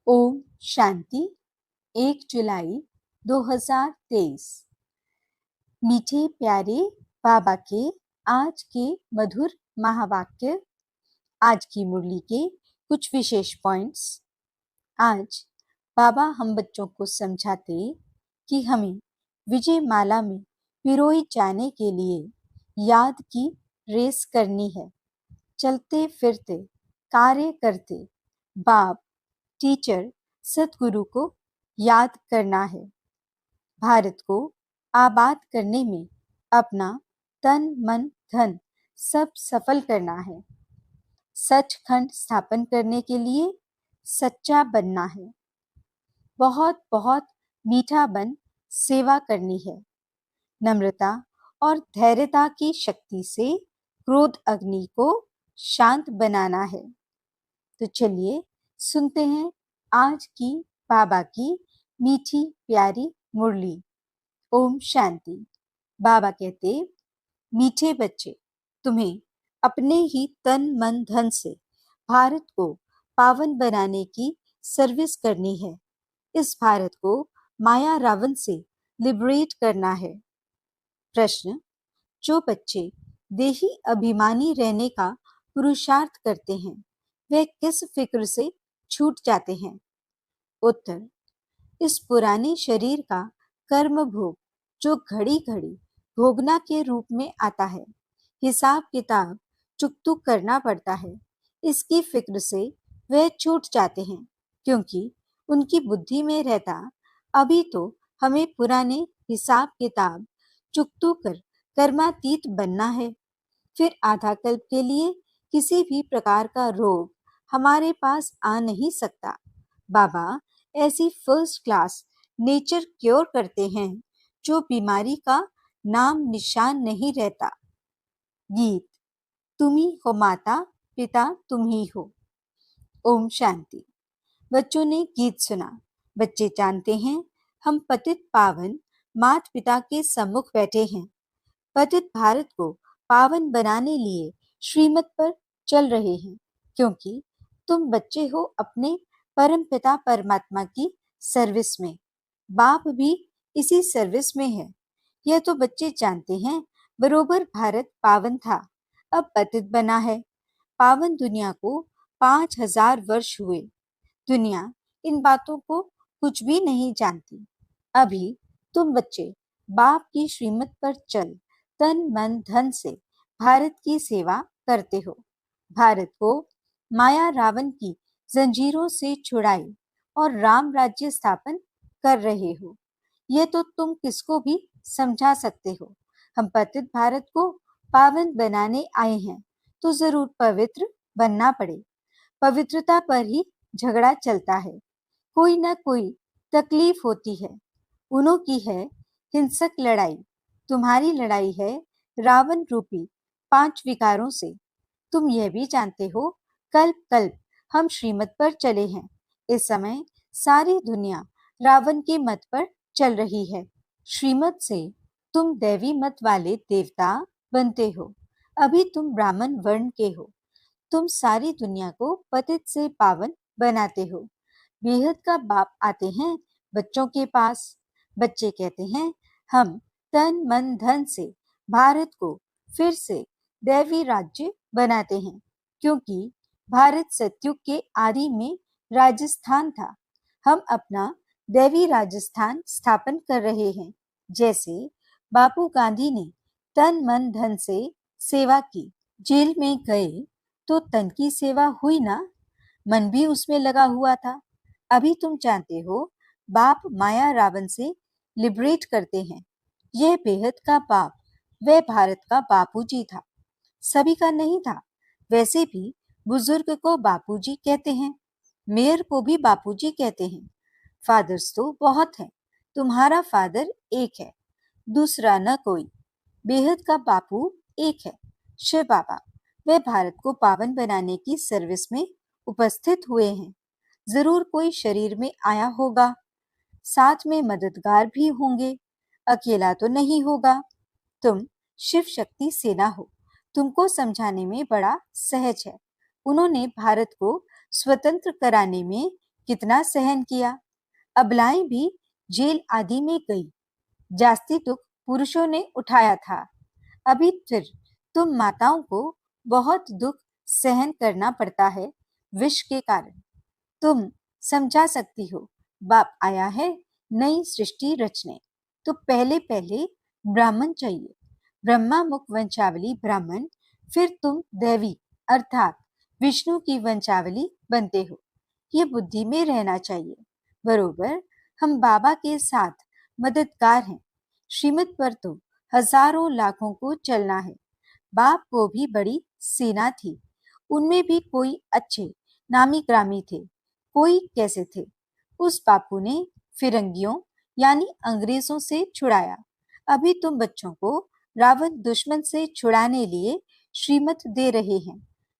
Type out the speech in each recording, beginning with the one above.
ओम शांति। 1 जुलाई 2023। मीठे प्यारे बाबा के आज के मधुर महावाक्य। आज की मुरली के कुछ विशेष पॉइंट्स। आज बाबा हम बच्चों को समझाते कि हमें विजय माला में पिरोई जाने के लिए याद की रेस करनी है। चलते फिरते कार्य करते बाप टीचर सतगुरु को याद करना है। भारत को आबाद करने में अपना तन मन धन सब सफल करना है। सचखंड स्थापन करने के लिए सच्चा बनना है। बहुत बहुत मीठा बन सेवा करनी है। नम्रता और धैर्यता की शक्ति से क्रोध अग्नि को शांत बनाना है। तो चलिए सुनते हैं आज की बाबा की मीठी प्यारी मुरली। ओम शांति। बाबा कहते, मीठे बच्चे, तुम्हें अपने ही तन मन धन से भारत को पावन बनाने की सर्विस करनी है। इस भारत को माया रावण से लिबरेट करना है। प्रश्न, जो बच्चे देही अभिमानी रहने का पुरुषार्थ करते हैं, वे किस फिक्र से छूट जाते हैं? उत्तर, इस पुराने शरीर का कर्म भोग जो घड़ी घड़ी भोगना के रूप में आता है, हिसाब किताब चुक करना पड़ता है, इसकी फिक्र से वे छूट जाते हैं, क्योंकि उनकी बुद्धि में रहता अभी तो हमें पुराने हिसाब किताब चुकतू कर कर्मातीत बनना है। फिर आधा कल्प के लिए किसी भी प्रकार का रोग हमारे पास आ नहीं सकता। बाबा ऐसी फर्स्ट क्लास नेचर क्योर करते हैं जो बीमारी का नाम निशान नहीं रहता। गीत, तुम ही हो माता पिता तुम ही हो। ओम शांति। बच्चों ने गीत सुना। बच्चे जानते हैं हम पतित पावन माता पिता के सम्मुख बैठे हैं। पतित भारत को पावन बनाने लिए श्रीमत पर चल रहे हैं, क्योंकि तुम बच्चे हो अपने परम पिता परमात्मा की सर्विस में। बाप भी इसी सर्विस में है। यह तो बच्चे जानते हैं। बरोबर भारत पावन था, अब पतित बना है। पावन दुनिया को 5000 वर्ष हुए। दुनिया इन बातों को कुछ भी नहीं जानती। अभी तुम बच्चे बाप की श्रीमत पर चल तन मन धन से भारत की सेवा करते हो। भारत को माया रावण की जंजीरों से छुड़ाई और राम राज्य स्थापन कर रहे हो। यह तो तुम किसको भी समझा सकते हो। हम पतित भारत को पावन बनाने आए हैं, तो जरूर पवित्र बनना पड़े। पवित्रता पर ही झगड़ा चलता है। कोई ना कोई तकलीफ होती है। उन्हों की है हिंसक लड़ाई। तुम्हारी लड़ाई है रावण रूपी 5 विकारों से। तुम यह भी जानते हो, कल्प कल्प हम श्रीमत पर चले हैं। इस समय सारी दुनिया रावण के मत पर चल रही है। श्रीमत से तुम दैवी मत वाले देवता बनते हो। अभी तुम ब्राह्मण वर्ण के हो। तुम सारी दुनिया को पतित से पावन बनाते हो। बेहद का बाप आते हैं बच्चों के पास। बच्चे कहते हैं, हम तन मन धन से भारत को फिर से दैवी राज्य बनाते हैं, क्योंकि भारत सतयुग के आदि में राजस्थान था। हम अपना दैवी राजस्थान स्थापन कर रहे हैं। जैसे बापू गांधी ने तन मन धन से सेवा की। जेल में गए तो तन की सेवा हुई ना, मन भी उसमें लगा हुआ था। अभी तुम जानते हो, बाप माया रावण से लिबरेट करते हैं। यह बेहद का बाप वह भारत का बापूजी था, सभी का नहीं था। वैसे भी बुजुर्ग को बापूजी कहते हैं, मेयर को भी बापूजी कहते हैं। फादर्स तो बहुत हैं, तुम्हारा फादर एक है, दूसरा न कोई। बेहद का बापू एक है, शिव बाबा। वे भारत को पावन बनाने की सर्विस में उपस्थित हुए हैं। जरूर कोई शरीर में आया होगा, साथ में मददगार भी होंगे, अकेला तो नहीं होगा। तुम शिव शक्ति सेना हो, तुमको समझाने में बड़ा सहज है। उन्होंने भारत को स्वतंत्र कराने में कितना सहन किया। अबलाएं भी जेल आदि में गई। जास्ती दुख पुरुषों ने उठाया था। अभी फिर तुम माताओं को बहुत दुख सहन करना पड़ता है विष के कारण। तुम समझा सकती हो, बाप आया है नई सृष्टि रचने, तो पहले पहले ब्राह्मण चाहिए, ब्रह्मा मुख वंशावली ब्राह्मण, फिर तुम देवी अर्थात विष्णु की वंशावली बनते हो। ये बुद्धि में रहना चाहिए। बरोबर हम बाबा के साथ मददगार हैं। श्रीमत पर तो हजारों लाखों को चलना है। बाप को भी बड़ी सेना थी। उनमें भी कोई अच्छे नामी ग्रामी थे, कोई कैसे थे। उस बापू ने फिरंगियों यानी अंग्रेजों से छुड़ाया। अभी तुम बच्चों को रावण दुश्मन से छुड़ाने लिए श्रीमत दे रहे हैं।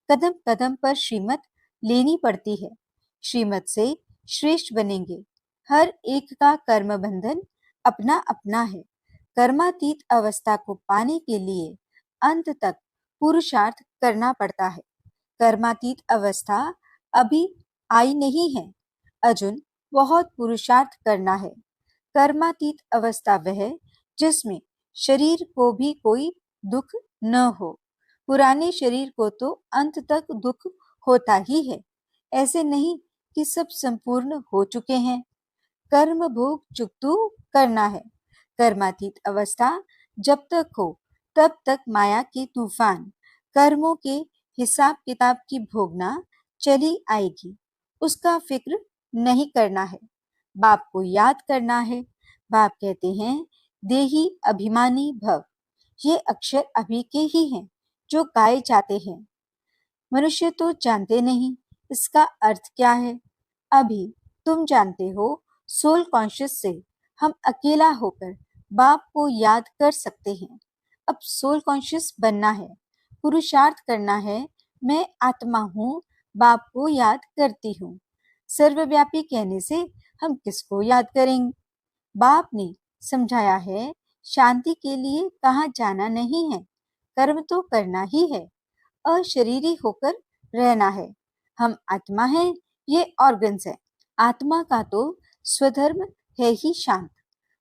कदम कदम पर श्रीमत लेनी पड़ती है। श्रीमत से श्रेष्ठ बनेंगे। हर एक का कर्म बंधन अपना अपना है। कर्मातीत अवस्था को पाने के लिए अंत तक पुरुषार्थ करना पड़ता है। कर्मातीत अवस्था अभी आई नहीं है। अर्जुन बहुत पुरुषार्थ करना है। कर्मातीत अवस्था वह जिसमें शरीर को भी कोई दुख न हो। पुराने शरीर को तो अंत तक दुख होता ही है। ऐसे नहीं कि सब संपूर्ण हो चुके हैं। कर्म भोग चुकतू करना है। कर्मातीत अवस्था जब तक हो तब तक माया के तूफान कर्मों के हिसाब किताब की भोगना चली आएगी। उसका फिक्र नहीं करना है। बाप को याद करना है। बाप कहते हैं देही अभिमानी भव। ये अक्षर अभी के ही हैं जो गाए जाते हैं। मनुष्य तो जानते नहीं इसका अर्थ क्या है। अभी तुम जानते हो। सोल कॉन्शियस से हम अकेला होकर बाप को याद कर सकते हैं। अब सोल कॉन्शियस बनना है, पुरुषार्थ करना है। मैं आत्मा हूँ, बाप को याद करती हूँ। सर्वव्यापी कहने से हम किसको याद करेंगे। बाप ने समझाया है शांति के लिए कहाँ जाना नहीं है, कर्म तो करना ही है, अशरीरी होकर रहना है। हम आत्मा हैं, ये ऑर्गन्स है। आत्मा का तो स्वधर्म है ही शांत।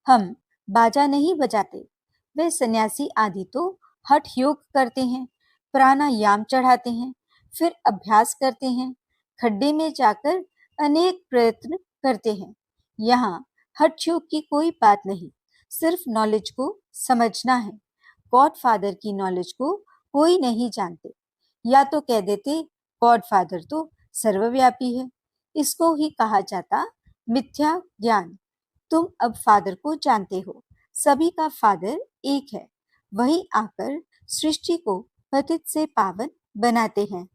हम बाजा नहीं बजाते। वे सन्यासी आदि तो हठ योग करते हैं, प्राणायाम चढ़ाते हैं, फिर अभ्यास करते हैं, खड्डे में जाकर अनेक प्रयत्न करते हैं। यहाँ हठ योग की कोई बात नहीं, सिर्फ नॉलेज को समझना है। गॉड फादर की नॉलेज को कोई नहीं जानते। या तो कह देते गॉड फादर तो सर्वव्यापी है। इसको ही कहा जाता मिथ्या ज्ञान। तुम अब फादर को जानते हो। सभी का फादर एक है। वही आकर सृष्टि को पतित से पावन बनाते हैं।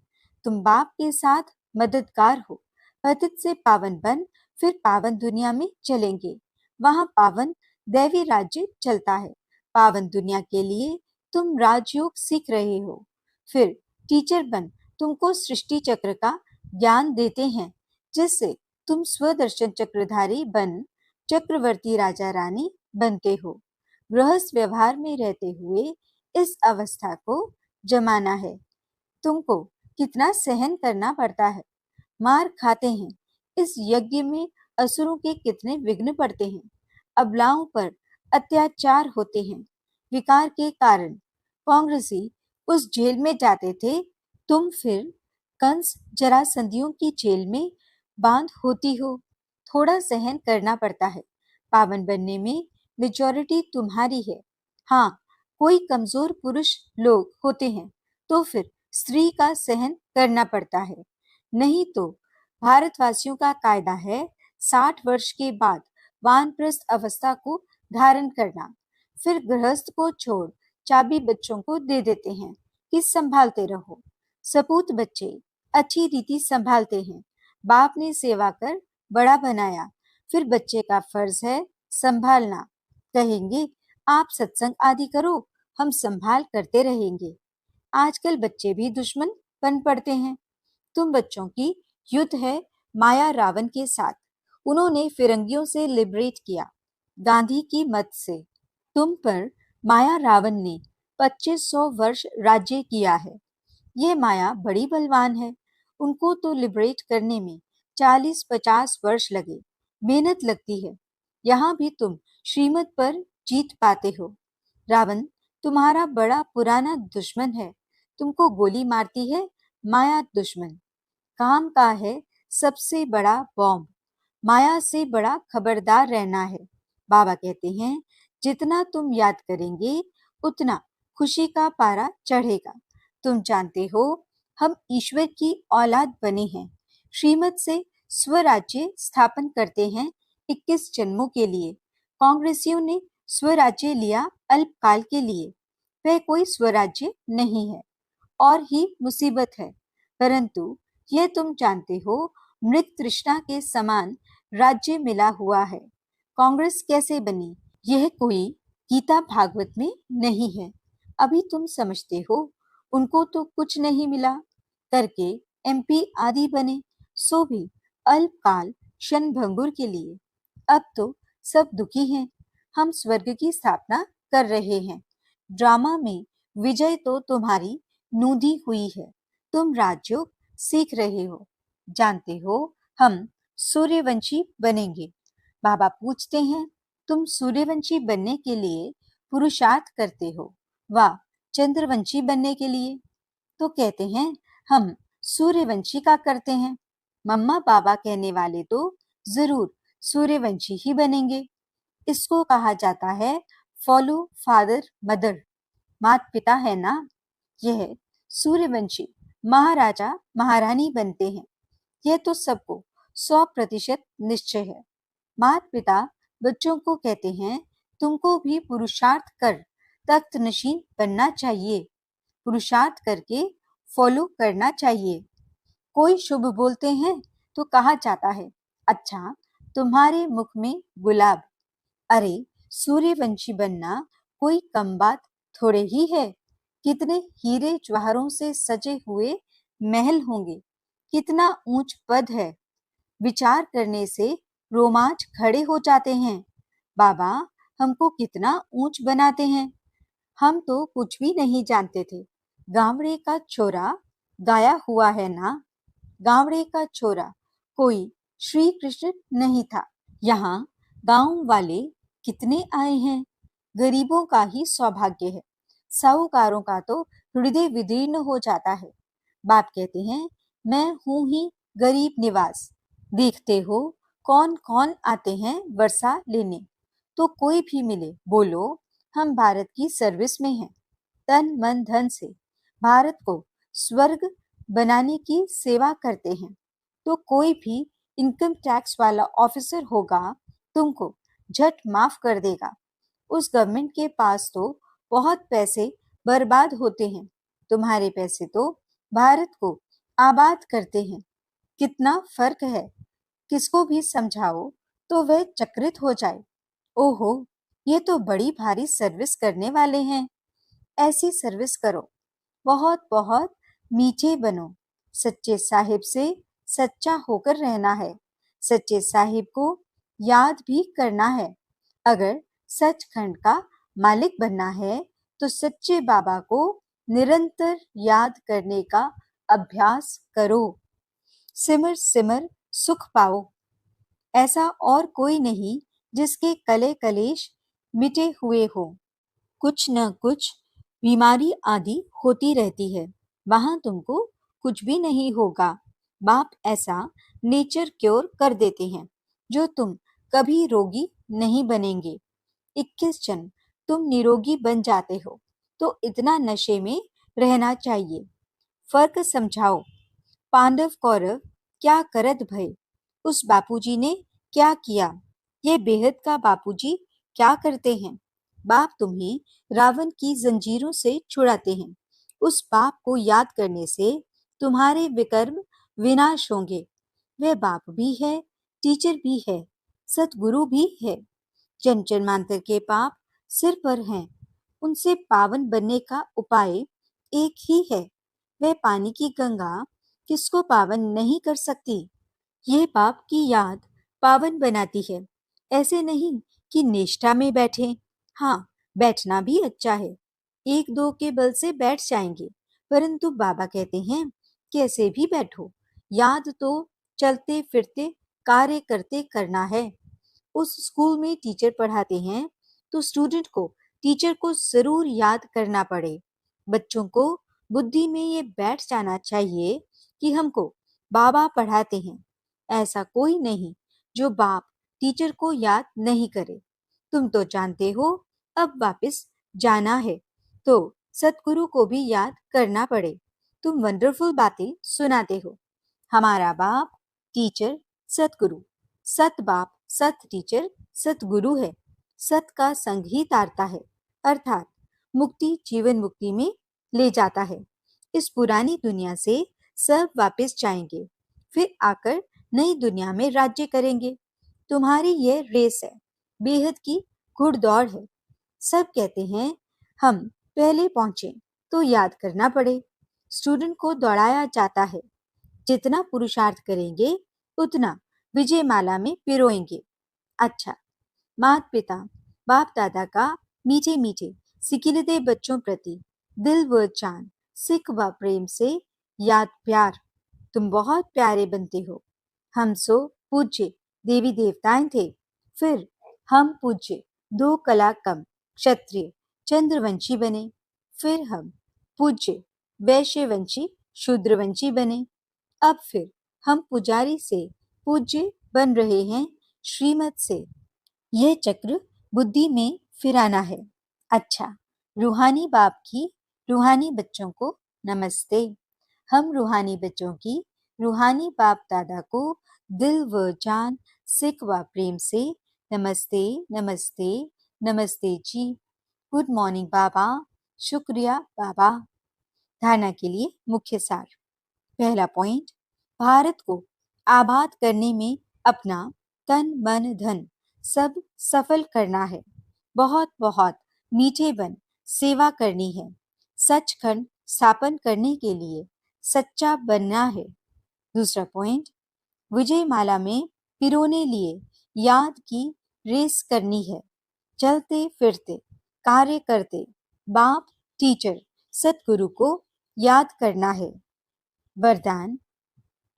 तुम बाप के साथ मददगार हो। पतित से पावन बन फिर पावन दुनिया में चलेंगे। वहां पावन दैवी राज्य चलता है। पावन दुनिया के लिए तुम राजयोग सीख रहे हो। फिर टीचर बन तुमको सृष्टि चक्र का ज्ञान देते हैं, जिससे तुम स्वदर्शन चक्रधारी बन चक्रवर्ती राजा रानी बनते हो। गृहस्थ व्यवहार में रहते हुए इस अवस्था को जमाना है। तुमको कितना सहन करना पड़ता है, मार खाते हैं। इस यज्ञ में असुरों के कितने विघ्न पड़ते हैं। अबलाओं पर अत्याचार होते हैं। विकार के कारण कांग्रेसी उस जेल में जाते थे। तुम फिर कंस जरासंधियों की जेल में बांध होती हो। थोड़ा सहन करना पड़ता है। पावन बनने में मेजॉरिटी तुम्हारी है। हाँ, कोई कमजोर पुरुष लोग होते हैं तो फिर स्त्री का सहन करना पड़ता है। नहीं तो भारतवासियों का कायदा है 60 वर्ष के बाद वानप्रस्थ अवस्था को धारण करना। फिर गृहस्थ को छोड़ चाबी बच्चों को दे देते हैं कि संभालते रहो। सपूत बच्चे अच्छी रीति संभालते हैं। बाप ने सेवा कर बड़ा बनाया, फिर बच्चे का फर्ज है संभालना। कहेंगे आप सत्संग आदि करो, हम संभाल करते रहेंगे। आजकल बच्चे भी दुश्मन बन पड़ते हैं। तुम बच्चों की युद्ध है माया रावण के साथ। उन्होंने फिरंगियों से लिबरेट किया गांधी की मत से। तुम पर माया रावण ने 2500 वर्ष राज्य किया है। ये माया बड़ी बलवान है। उनको तो लिबरेट करने में 40-50 वर्ष लगे, मेहनत लगती है, यहाँ भी तुम श्रीमत पर जीत पाते हो। रावण तुम्हारा बड़ा पुराना दुश्मन है, तुमको गोली मारती है माया दुश्मन। काम का है सबसे बड़ा बॉम्ब, माया से बड़ा खबरदार रहना है। बाबा कहते हैं जितना तुम याद करेंगे उतना खुशी का पारा चढ़ेगा। तुम जानते हो हम ईश्वर की औलाद बने हैं, श्रीमत से स्वराज्य स्थापन करते हैं 21 जन्मों के लिए। कांग्रेसियों ने स्वराज्य लिया अल्पकाल के लिए, वह कोई स्वराज्य नहीं है और ही मुसीबत है। परंतु यह तुम जानते हो मृत तृष्णा के समान राज्य मिला हुआ है। कांग्रेस कैसे बनी यह कोई गीता भागवत में नहीं है, अभी तुम समझते हो। उनको तो कुछ नहीं मिला करके एमपी आदि बने, सो भी अल्पकाल क्षणभंगुर के लिए। अब तो सब दुखी हैं, हम स्वर्ग की स्थापना कर रहे हैं। ड्रामा में विजय तो तुम्हारी नूदी हुई है, तुम राजयोग सीख रहे हो। जानते हो हम सूर्यवंशी बनेंगे। बाबा पूछते हैं तुम सूर्यवंशी बनने के लिए पुरुषार्थ करते हो, वाह चंद्रवंशी बनने के लिए तो कहते हैं हम सूर्यवंशी का करते हैं। मम्मा पापा कहने वाले तो जरूर सूर्यवंशी ही बनेंगे। इसको कहा जाता है फॉलो फादर मदर, माता पिता है ना। यह सूर्यवंशी महाराजा महारानी बनते हैं, यह तो सबको 100% निश्चय है। माता पिता बच्चों को कहते हैं तुमको भी पुरुषार्थ कर तख्त नशीन बनना चाहिए, पुरुषार्थ करके फॉलो करना चाहिए। कोई शुभ बोलते हैं तो कहा जाता है अच्छा तुम्हारे मुख में गुलाब। अरे सूर्यवंशी बनना कोई कम बात थोड़े ही है। कितने हीरे जवाहरों से सजे हुए महल होंगे, कितना ऊंच पद है, विचार करने से रोमांच खड़े हो जाते हैं। बाबा हमको कितना ऊंच बनाते हैं, हम तो कुछ भी नहीं जानते थे। गावड़े का छोरा गाया हुआ है ना, गावड़े का छोरा कोई श्री कृष्ण नहीं था। यहाँ गांव वाले कितने आए हैं, गरीबों का ही सौभाग्य है, साहूकारों का तो हृदय विदीर्ण हो जाता है। बाप कहते हैं मैं हूं ही गरीब निवास, देखते हो कौन कौन आते हैं वर्षा लेने, तो कोई भी मिले बोलो हम भारत की सर्विस में हैं, तन मन धन से भारत को स्वर्ग बनाने की सेवा करते हैं। तो कोई भी इनकम टैक्स वाला ऑफिसर होगा तुमको झट माफ कर देगा। उस गवर्नमेंट के पास तो बहुत पैसे बर्बाद होते हैं, तुम्हारे पैसे तो भारत को आबाद करते हैं। कितना फर्क है, किसको भी समझाओ तो वह चकित हो जाए। ओहो ये तो बड़ी भारी सर्विस करने वाले हैं, ऐसी सर्विस करो, बहुत बहुत मीठे बनो। सच्चे साहिब से सच्चा होकर रहना है, सच्चे साहिब को याद भी करना है। अगर सचखंड का मालिक बनना है तो सच्चे बाबा को निरंतर याद करने का अभ्यास करो। सिमर सिमर सुख पाओ, ऐसा और कोई नहीं जिसके कले कलेश मिटे हुए हो। कुछ न कुछ बीमारी आदि होती रहती है, वहां तुमको कुछ भी नहीं होगा। बाप ऐसा नेचर क्योर कर देते हैं जो तुम कभी रोगी नहीं बनेंगे। 21 जन्म तुम निरोगी बन जाते हो तो इतना नशे में रहना चाहिए। फर्क समझाओ, पांडव कौरव क्या करत भय, उस बापूजी ने क्या किया, ये बेहद का बापूजी क्या करते हैं। बाप तुम्हें रावण की जंजीरों से छुड़ाते हैं, उस बाप को याद करने से तुम्हारे विकर्म विनाश होंगे। वह बाप भी है, टीचर भी है, सतगुरु भी है। जन्म जन्मांतर के पाप सिर पर हैं, उनसे पावन बनने का उपाय एक ही है। वह पानी की गंगा किसको पावन नहीं कर सकती, ये पाप की याद पावन बनाती है। ऐसे नहीं कि निष्ठा में बैठे, हाँ बैठना भी अच्छा है, एक दो के बल से बैठ जाएंगे, परंतु बाबा कहते हैं कैसे भी बैठो, याद तो चलते फिरते कार्य करते करना है। उस स्कूल में टीचर पढ़ाते हैं तो स्टूडेंट को टीचर को जरूर याद करना पड़े। बच्चों को बुद्धि में ये बैठ जाना चाहिए कि हमको बाबा पढ़ाते हैं। ऐसा कोई नहीं जो बाप टीचर को याद नहीं करे। तुम तो जानते हो अब वापस जाना है तो सतगुरु को भी याद करना पड़े। तुम वंडरफुल बातें सुनाते हो। हमारा बाप टीचर सतगुरु, सत बाप सत टीचर सतगुरु है। सत का संग ही तारता है, अर्थात मुक्ति जीवन मुक्ति में ले जाता है। इस पुरानी दुनिया से सब वापस जाएंगे, फिर आकर नई दुनिया में राज्य करेंगे। तुम्हारी ये रेस है, बेहद की घुड़दौड़ है। सब कहते हैं हम पहले पहुंचे तो याद करना पड़े। स्टूडेंट को दौड़ाया जाता है, जितना पुरुषार्थ करेंगे उतना विजय माला में पिरोएंगे। अच्छा, माता पिता बाप दादा का मीठे मीठे सिकिलते बच्चों प्रति दिल व जान सिख व प्रेम से याद प्यार। तुम बहुत प्यारे बनते हो। हम सो पूज्य देवी देवताएं थे, फिर हम पूज्य दो कला कम क्षत्रिय चंद्रवंशी बने, फिर हम पूज्य वैश्यवंशी शूद्रवंशी बने, अब फिर हम पुजारी से पूज्य बन रहे हैं श्रीमत से। यह चक्र बुद्धि में फिराना है। अच्छा, रूहानी बाप की रूहानी बच्चों को नमस्ते। हम रूहानी बच्चों की रूहानी बाप दादा को दिल व जान सिख व प्रेम से नमस्ते नमस्ते नमस्ते जी। गुड मॉर्निंग बाबा। शुक्रिया बाबा। धारणा के लिए मुख्य सार। पहला पॉइंट, भारत को आबाद करने में अपना तन मन धन सब सफल करना है। बहुत बहुत मीठे बन सेवा करनी है। सचखंड स्थापन करने के लिए सच्चा बनना है। दूसरा पॉइंट, विजय माला में पिरोने लिए याद की रेस करनी है। चलते फिरते कार्य करते बाप टीचर सतगुरु को याद करना है। वरदान,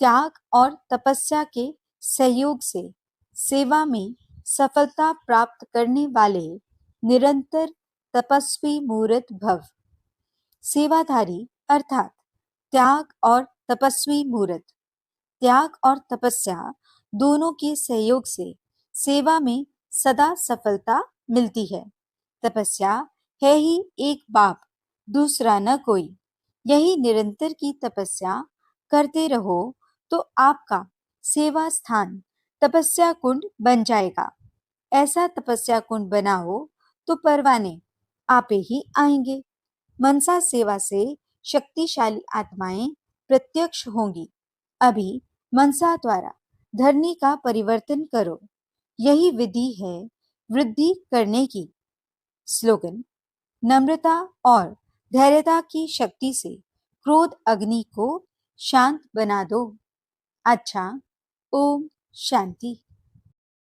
त्याग और तपस्या के सहयोग से सेवा में सफलता प्राप्त करने वाले निरंतर तपस्वी मूर्त भव। सेवाधारी अर्थात त्याग और तपस्वी मूर्त। त्याग और तपस्या दोनों के सहयोग से सेवा में सदा सफलता मिलती है। तपस्या है ही एक बाप, दूसरा न कोई। यही निरंतर की तपस्या करते रहो तो आपका सेवा स्थान तपस्या कुंड बन जाएगा। ऐसा तपस्या कुंड बनाओ तो परवाने आपे ही आएंगे। मनसा सेवा से शक्तिशाली आत्माएं प्रत्यक्ष होंगी। अभी मनसा द्वारा धरनी का परिवर्तन करो, यही विधि है वृद्धि करने की। स्लोगन, नम्रता और धैर्यता की शक्ति से क्रोध अग्नि को शांत बना दो। अच्छा, ओम शांति।